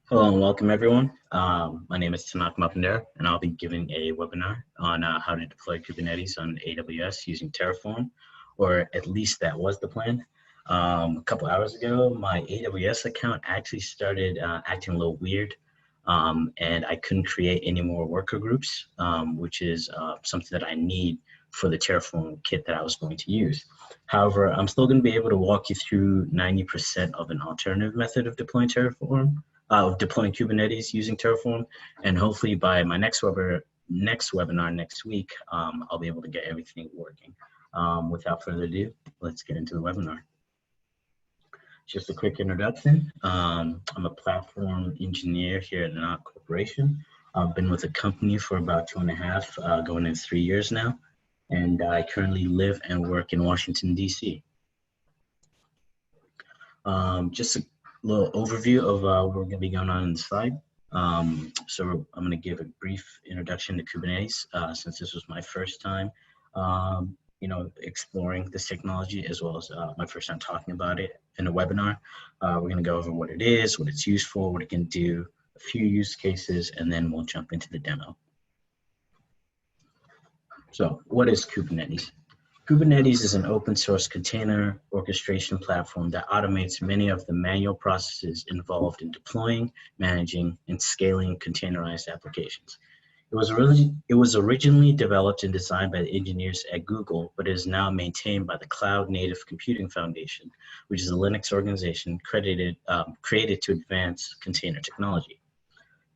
Hello and welcome everyone. My name is Tanaka Mapandera and I'll be giving a webinar on how to deploy Kubernetes on AWS using Terraform, or at least that was the plan. A couple hours ago, my AWS account actually started acting a little weird, and I couldn't create any more worker groups, which is something that I need for the Terraform kit that I was going to use. However, I'm still going to be able to walk you through 90% of an alternative method of deploying Terraform. Deploying Kubernetes using Terraform, and hopefully by my next webinar next week, I'll be able to get everything working. Without further ado, let's get into the webinar. Just a quick introduction. I'm a platform engineer here at Anant Corporation. I've been with the company for about 2.5, going in 3 years now, and I currently live and work in Washington, D.C. Just a little overview of what we're going to be going on in the slide. So I'm going to give a brief introduction to Kubernetes since this was my first time, exploring this technology, as well as my first time talking about it in a webinar. We're going to go over what it is, what it's used for, what it can do, a few use cases, and then we'll jump into the demo. So what is Kubernetes? Kubernetes is an open source container orchestration platform that automates many of the manual processes involved in deploying, managing, and scaling containerized applications. It was originally developed and designed by the engineers at Google, but is now maintained by the Cloud Native Computing Foundation, which is a Linux organization created to advance container technology.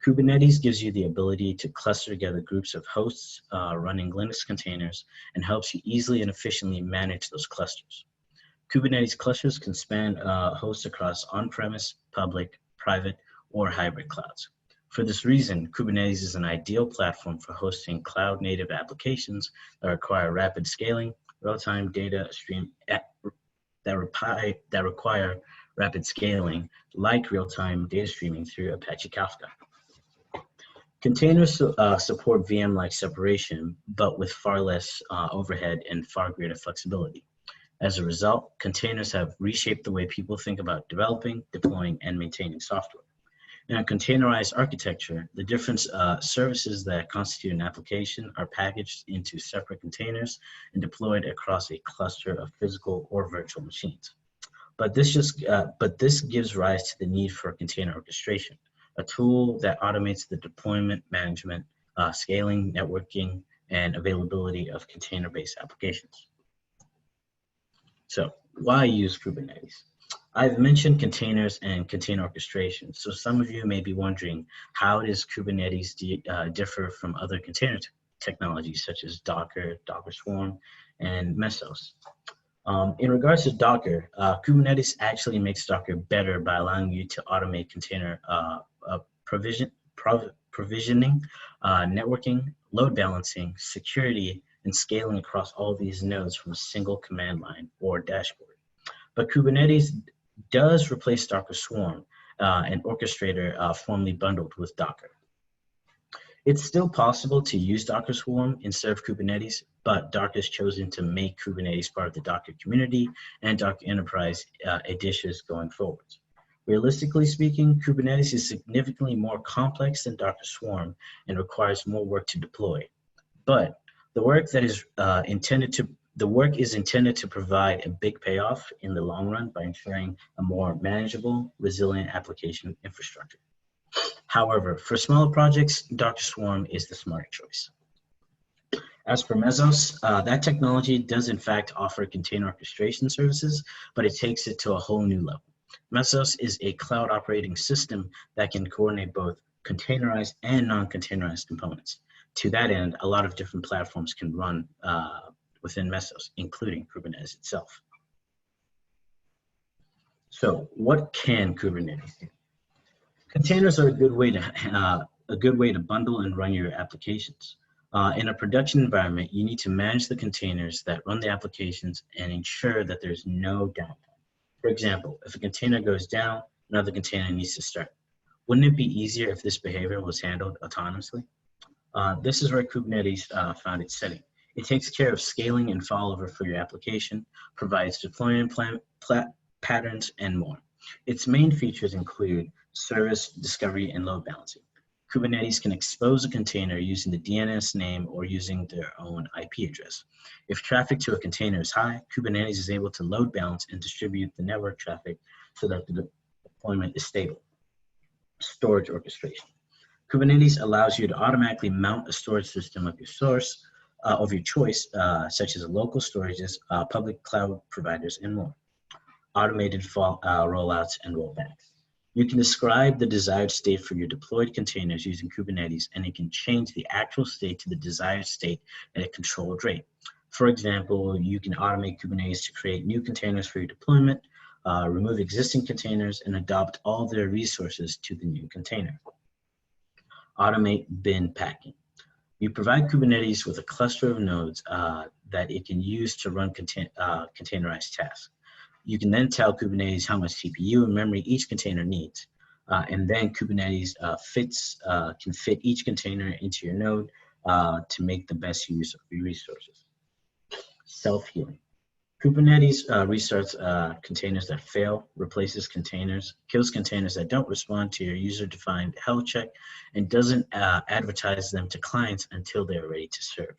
Kubernetes gives you the ability to cluster together groups of hosts running Linux containers and helps you easily and efficiently manage those clusters. Kubernetes clusters can span hosts across on-premise, public, private, or hybrid clouds. For this reason, Kubernetes is an ideal platform for hosting cloud-native applications that require rapid scaling, real-time data stream that require rapid scaling, like real-time data streaming through Apache Kafka. Containers support VM-like separation, but with far less overhead and far greater flexibility. As a result, containers have reshaped the way people think about developing, deploying, and maintaining software. In a containerized architecture, the different services that constitute an application are packaged into separate containers and deployed across a cluster of physical or virtual machines. But this gives rise to the need for container orchestration, a tool that automates the deployment, management, scaling, networking, and availability of container-based applications. So why use Kubernetes? I've mentioned containers and container orchestration. So some of you may be wondering, how does Kubernetes differ from other container technologies such as Docker, Docker Swarm, and Mesos? In regards to Docker, Kubernetes actually makes Docker better by allowing you to automate container provisioning, networking, load balancing, security, and scaling across all these nodes from a single command line or dashboard. But Kubernetes does replace Docker Swarm, an orchestrator formerly bundled with Docker. It's still possible to use Docker Swarm instead of Kubernetes, but Docker has chosen to make Kubernetes part of the Docker community and Docker Enterprise editions going forward. Realistically speaking, Kubernetes is significantly more complex than Docker Swarm and requires more work to deploy. But the work is intended to provide a big payoff in the long run by ensuring a more manageable, resilient application infrastructure. However, for smaller projects, Docker Swarm is the smarter choice. As for Mesos, that technology does in fact offer container orchestration services, but it takes it to a whole new level. Mesos is a cloud operating system that can coordinate both containerized and non-containerized components. To that end, a lot of different platforms can run within Mesos, including Kubernetes itself. So what can Kubernetes do? Containers are a good way to bundle and run your applications. In a production environment, you need to manage the containers that run the applications and ensure that there's no downtime. For example, if a container goes down, another container needs to start. Wouldn't it be easier if this behavior was handled autonomously? This is where Kubernetes found its setting. It takes care of scaling and failover for your application, provides deployment patterns, and more. Its main features include Service discovery and load balancing. Kubernetes can expose a container using the DNS name or using their own IP address. If traffic to a container is high, Kubernetes is able to load balance and distribute the network traffic so that the deployment is stable. Storage orchestration. Kubernetes allows you to automatically mount a storage system of your choice, such as local storages, public cloud providers, and more. Automated rollouts and rollbacks. You can describe the desired state for your deployed containers using Kubernetes, and it can change the actual state to the desired state at a controlled rate. For example, you can automate Kubernetes to create new containers for your deployment, remove existing containers, and adopt all their resources to the new container. Automate bin packing. You provide Kubernetes with a cluster of nodes that it can use to run containerized tasks. You can then tell Kubernetes how much CPU and memory each container needs. And then Kubernetes can fit each container into your node to make the best use of your resources. Self-healing. Kubernetes restarts containers that fail, replaces containers, kills containers that don't respond to your user-defined health check, and doesn't advertise them to clients until they're ready to serve.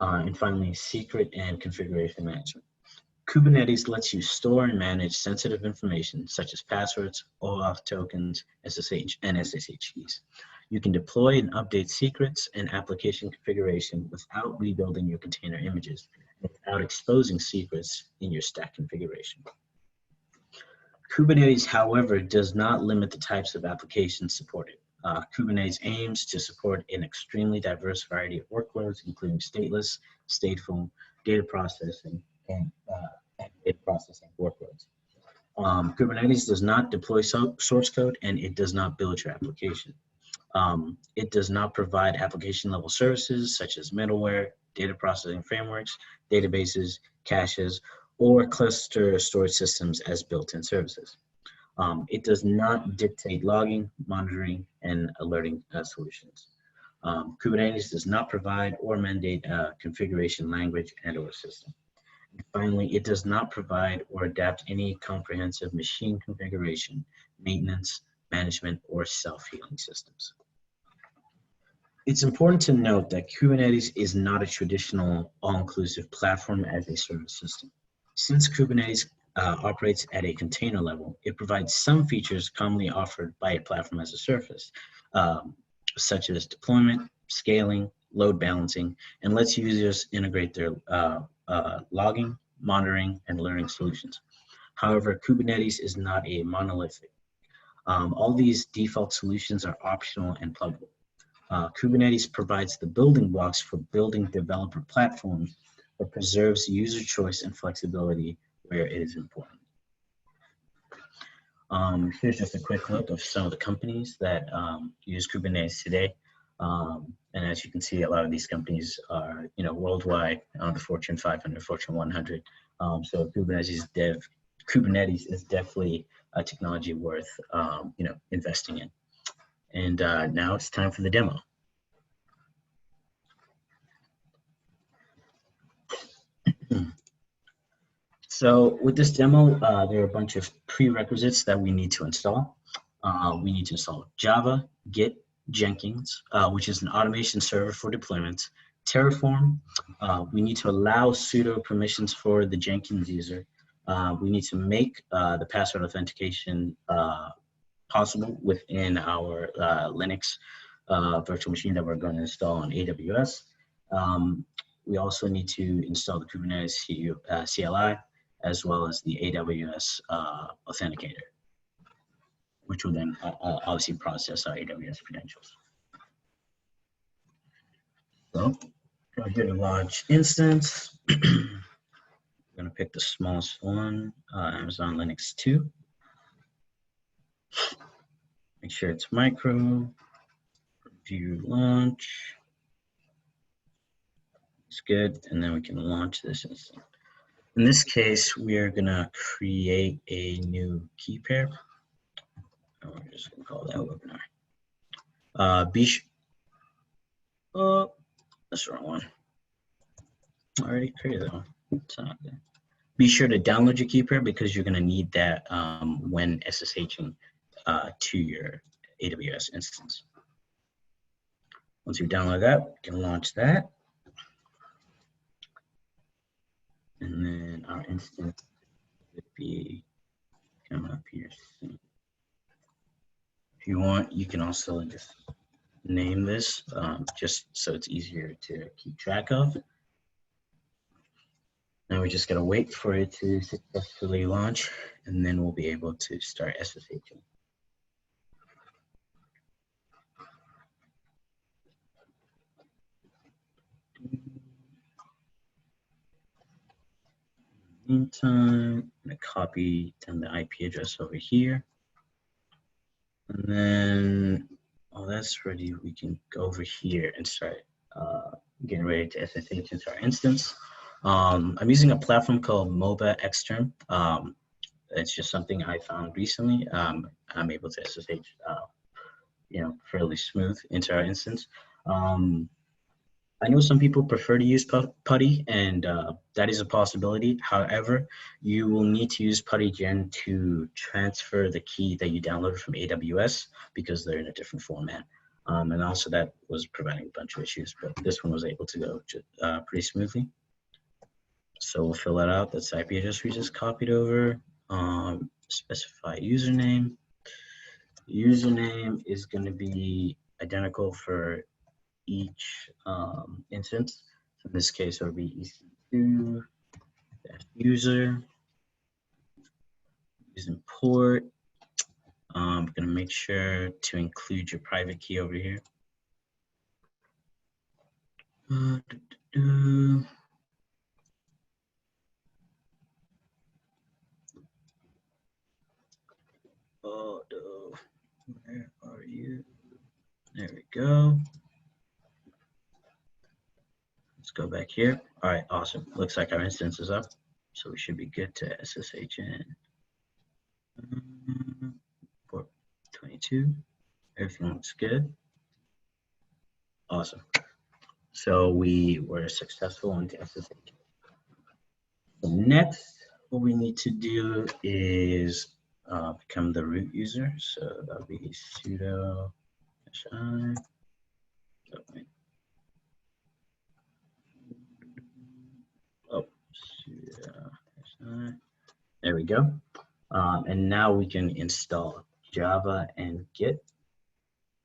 And finally, secret and configuration management. Kubernetes lets you store and manage sensitive information such as passwords, OAuth tokens, SSH, and SSH keys. You can deploy and update secrets and application configuration without rebuilding your container images, without exposing secrets in your stack configuration. Kubernetes, however, does not limit the types of applications supported. Kubernetes aims to support an extremely diverse variety of workloads, including stateless, stateful, data processing, and data processing workloads. Kubernetes does not deploy source code, and it does not build your application. It does not provide application level services such as middleware, data processing frameworks, databases, caches, or cluster storage systems as built-in services. It does not dictate logging, monitoring, and alerting solutions. Kubernetes does not provide or mandate a configuration language and/or system. And finally, it does not provide or adapt any comprehensive machine configuration, maintenance, management, or self-healing systems. It's important to note that Kubernetes is not a traditional all-inclusive platform as a service system. Since Kubernetes operates at a container level, it provides some features commonly offered by a platform as a service, such as deployment, scaling, load balancing, and lets users integrate their logging, monitoring, and alerting solutions. However, Kubernetes is not a monolithic. All these default solutions are optional and pluggable. Kubernetes provides the building blocks for building developer platforms, but preserves user choice and flexibility where it is important. Here's just a quick look of some of the companies that use Kubernetes today. And as you can see, a lot of these companies are, worldwide on the Fortune 500, Fortune 100. So Kubernetes is definitely a technology worth, investing in. And now it's time for the demo. So with this demo, there are a bunch of prerequisites that we need to install. We need to install Java, Git, Jenkins, which is an automation server for deployments, Terraform. We need to allow sudo permissions for the Jenkins user. We need to make the password authentication possible within our Linux virtual machine that we're going to install on AWS. We also need to install the Kubernetes CLI, as well as the AWS Authenticator, which will then obviously process our AWS credentials. So, go ahead and launch instance. I'm going to pick the smallest one, Amazon Linux 2. Make sure it's micro. View launch. It's good, and then we can launch this instance. In this case, we are going to create a new key pair. We're just going to call that webinar. Oh, that's the wrong one. I already created that one. It's not there. Be sure to download your key pair because you're going to need that when SSHing to your AWS instance. Once you download that, you can launch that. And then our instance would be coming up here soon. If you want, you can also just name this just so it's easier to keep track of. Now we just gotta wait for it to successfully launch, and then we'll be able to start SSHing. Meantime, I'm gonna copy down the IP address over here. And then, oh, that's ready. We can go over here and start getting ready to SSH into our instance. I'm using a platform called MOBA Extern. It's just something I found recently. I'm able to SSH, fairly smooth into our instance. I know some people prefer to use PuTTY, and that is a possibility. However, you will need to use PuTTyGen to transfer the key that you downloaded from AWS because they're in a different format. And also that was providing a bunch of issues, but this one was able to go pretty smoothly. So we'll fill that out. That's the IP address we just copied over. Specify username. Username is going to be identical for each instance. So in this case, it would be EC2-user, using port. I'm going to make sure to include your private key over here. Oh, no. Where are you? There we go. Let's go back here. All right, awesome. Looks like our instance is up, so we should be good to SSH in. Port 22. Everything looks good. Awesome. So we were successful into SSH. So next, what we need to do is become the root user. So that'll be sudo -i. Oh, sudo. There we go. And now we can install Java and Git.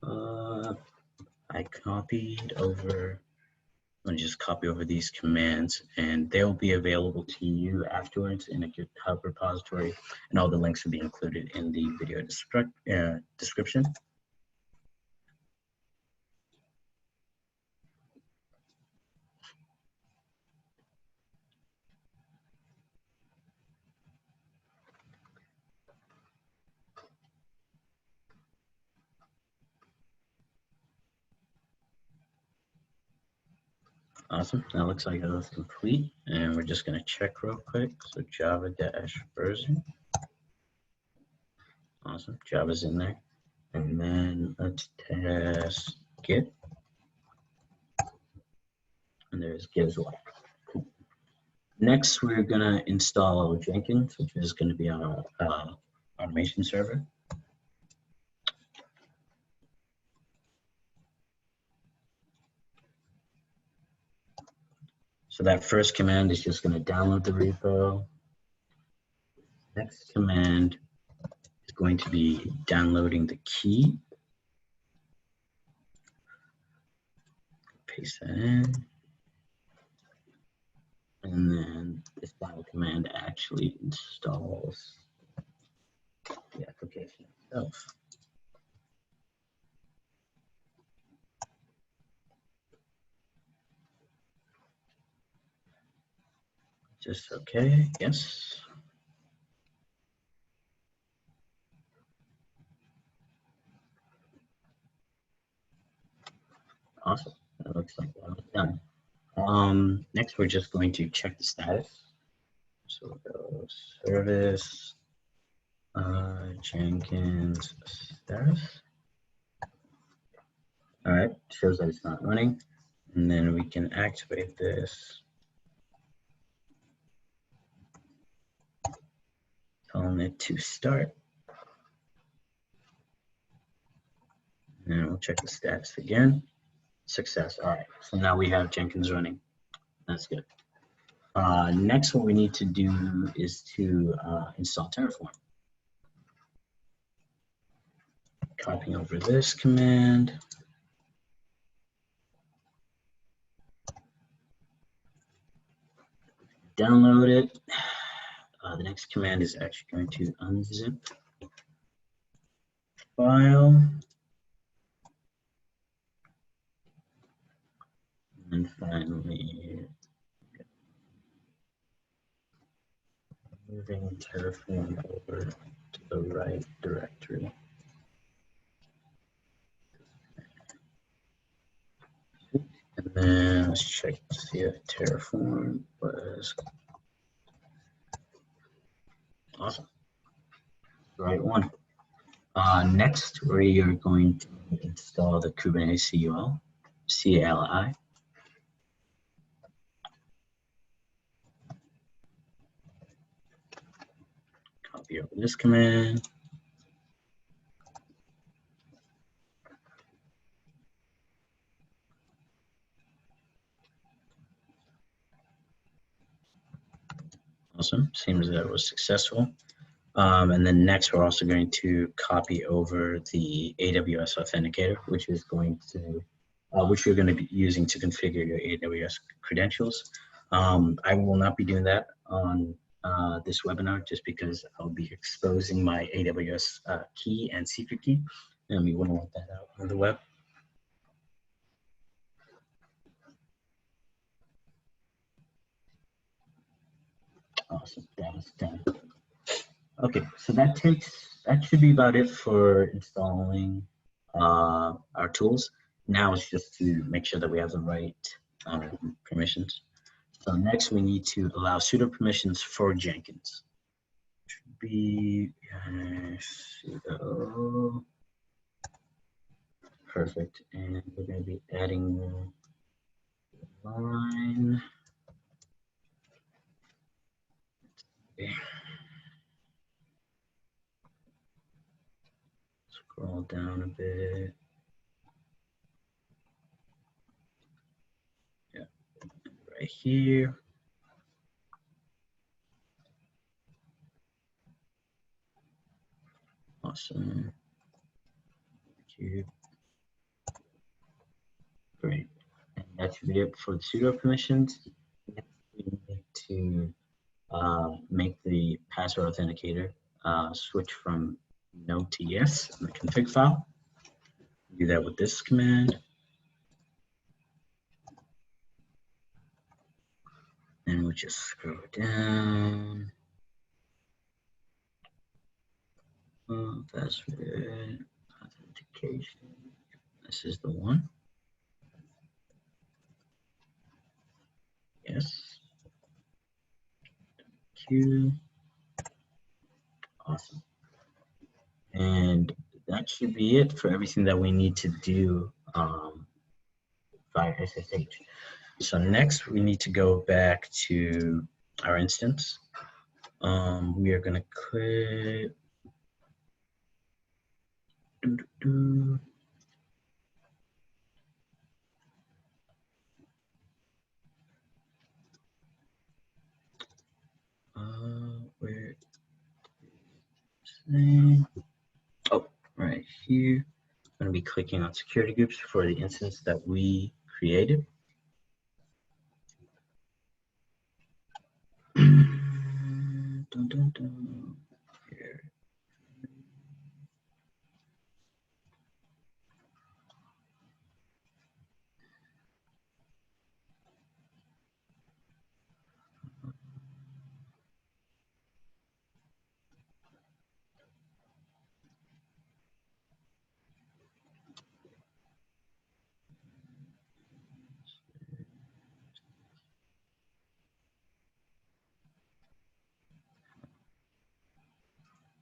I copied over, I'm gonna just copy over these commands, and they'll be available to you afterwards in a GitHub repository, and all the links will be included in the video description. Awesome, that looks like it was complete, and we're just gonna check real quick. So Java-version. Awesome, Java's in there. And then let's test Git. And there's Git as well. Cool. Next, we're gonna install Jenkins, which is gonna be our automation server. So that first command is just going to download the repo. Next command is going to be downloading the key. Paste that in. And then this final command actually installs the application itself. Just okay, yes. Awesome, that looks like that was done. Next, we're just going to check the status. So we'll go service, Jenkins status. All right, shows that it's not running. And then we can activate this. Telling it to start. And we'll check the status again. Success. All right. So now we have Jenkins running. That's good. Next, what we need to do is to install Terraform. Copying over this command. Download it. The next command is actually going to unzip file. And finally, moving Terraform over to the right directory. And then let's check to see if Terraform was awesome. Right one. Next, we are going to install the Kubernetes CLI. Copy over this command. Awesome. Seems that was successful. And then next, we're also going to copy over the AWS Authenticator, which is going to, which you're going to be using to configure your AWS credentials. I will not be doing that on this webinar just because I'll be exposing my AWS key and secret key, and we wouldn't want that out on the web. Awesome, that's done. Okay, so that should be about it for installing our tools. Now it's just to make sure that we have the right permissions. So next we need to allow sudo permissions for Jenkins. Should be sudo. Perfect, and we're going to be adding the line. Okay. Scroll down a bit. Yeah, right here. Awesome. Thank you. Great. And that should be it for the sudo permissions. Next, we need to make the password authenticator switch from no to yes in the config file. Do that with this command. And we'll just scroll down. Password authentication. This is the one. Yes. Thank you. Awesome. And that should be it for everything that we need to do via SSH. So next we need to go back to our instance. We are going to click where oh, right here. I'm going to be clicking on security groups for the instance that we created. Dun, dun, dun. Here.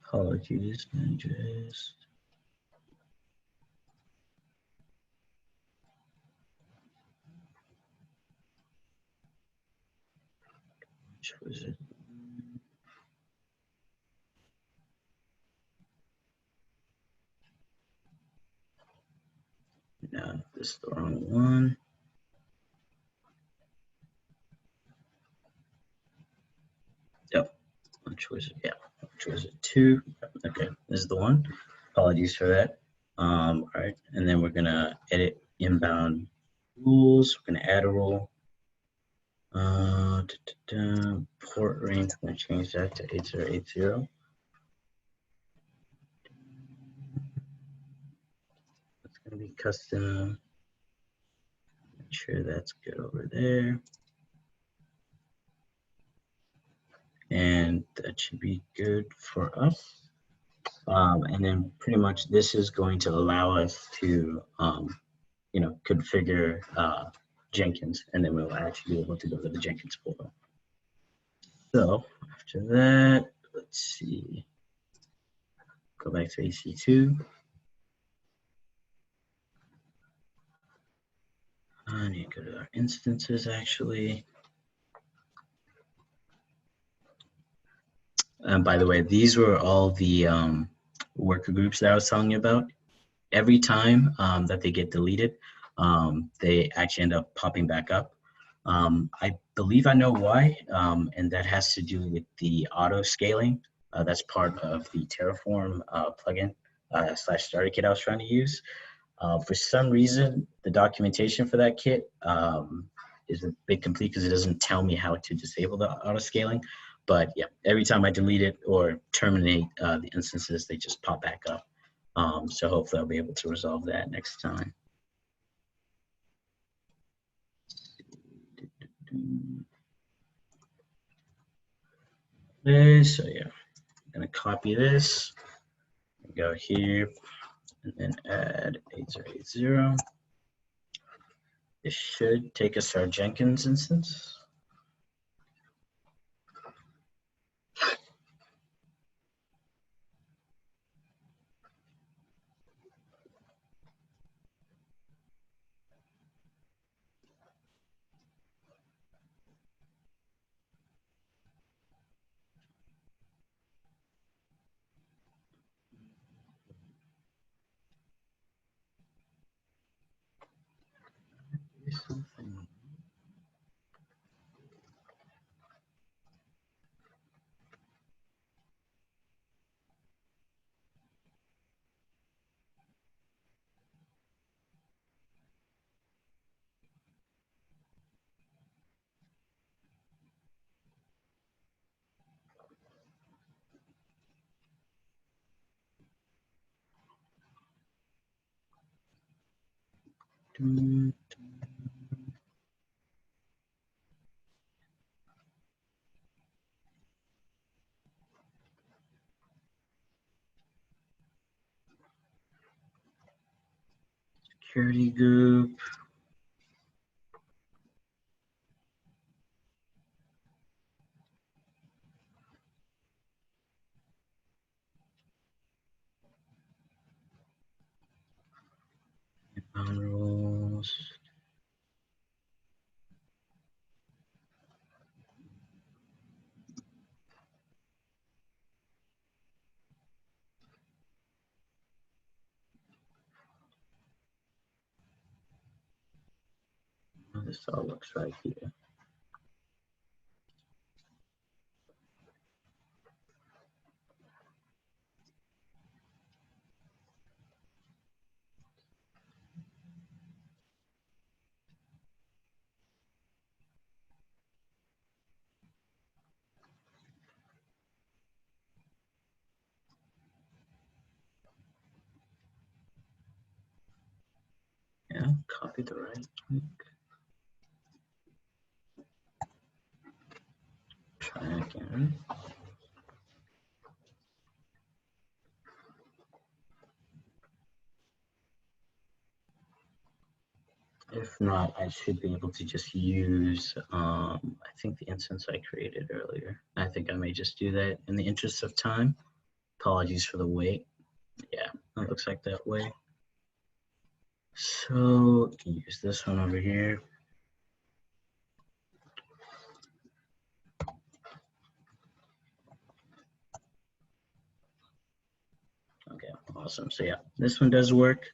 Apologies, just which was it? This is the wrong one. Yep. Which was, yeah, which was it? 2. Okay, this is the one. Apologies for that. All right, and then we're gonna edit inbound rules. We're gonna add a rule. Port range, I'm gonna change that to 8080. It's gonna be custom. Make sure that's good over there. And that should be good for us. And then pretty much this is going to allow us to, configure Jenkins, and then we'll actually be able to go to the Jenkins portal. So after that, let's see, go back to AC2. I need to go to our instances actually. And by the way, these were all the worker groups that I was telling you about. Every time that they get deleted, they actually end up popping back up. I believe I know why, and that has to do with the auto scaling. That's part of the Terraform plugin / starter kit I was trying to use. For some reason, the documentation for that kit is a bit complete because it doesn't tell me how to disable the auto scaling. But yeah, every time I delete it or terminate the instances, they just pop back up. So hopefully I'll be able to resolve that next time. So yeah, I'm gonna copy this, go here, and then add 8080. This should take us to our Jenkins instance. Security group. Inbound rules. This all looks right here. Yeah, copy the right link. Try again. If not, I should be able to just use, I think the instance I created earlier. I think I may just do that in the interest of time. Apologies for the wait. Yeah, it looks like that way. So use this one over here. Okay, awesome. So yeah, this one does work.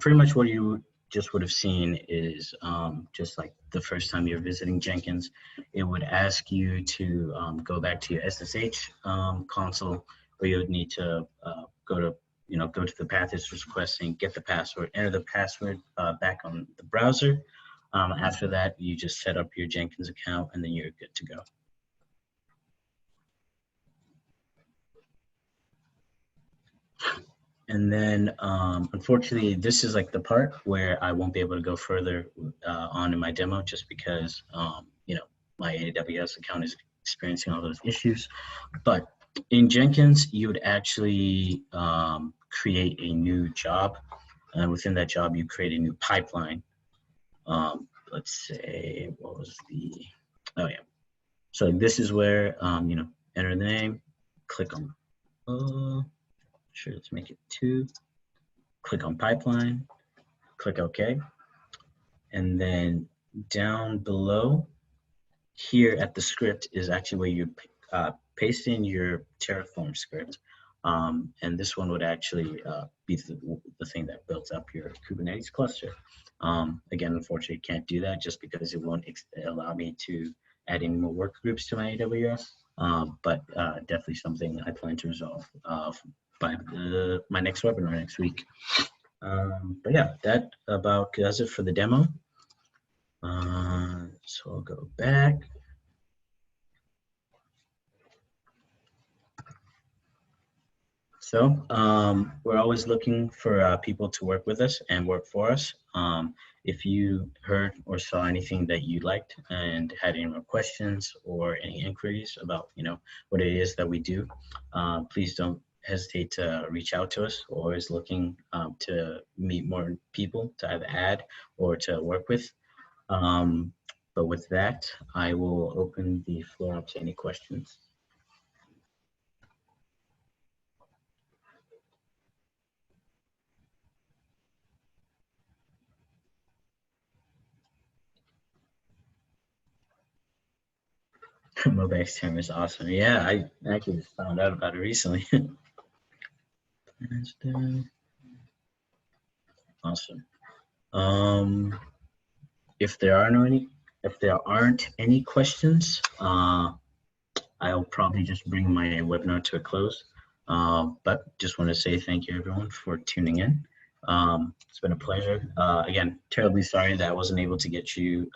Pretty much what you just would have seen is just like the first time you're visiting Jenkins, it would ask you to go back to your SSH console, where you would need to go to the path it's requesting, get the password, enter the password back on the browser. After that, you just set up your Jenkins account, and then you're good to go. And then, unfortunately, this is like the part where I won't be able to go further on in my demo, just because, my AWS account is experiencing all those issues. But in Jenkins, you would actually create a new job. And within that job, you create a new pipeline. Let's say, what was oh yeah. So this is where, enter the name, click on, sure, let's make it 2. Click on pipeline, click OK. And then down below here at the script is actually where you paste in your Terraform script. And this one would actually be the thing that builds up your Kubernetes cluster. Again, unfortunately, can't do that just because it won't allow me to add any more work groups to my AWS. But definitely something I plan to resolve by my next webinar next week. But yeah, that about does it for the demo. So I'll go back. So we're always looking for people to work with us and work for us. If you heard or saw anything that you liked and had any more questions or any inquiries about, what it is that we do, please don't hesitate to reach out to us. We're always looking to meet more people to either add or to work with. But with that, I will open the floor up to any questions. Mobex term is awesome. Yeah, I actually just found out about it recently. Awesome. If there aren't any questions, I'll probably just bring my webinar to a close. But just want to say thank you everyone for tuning in. It's been a pleasure. Again, terribly sorry that I wasn't able to get you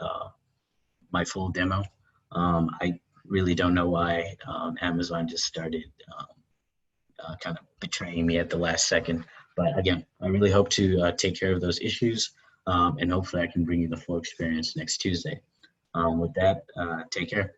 my full demo. I really don't know why Amazon just started kind of betraying me at the last second. But again, I really hope to take care of those issues, and hopefully I can bring you the full experience next Tuesday. With that, take care.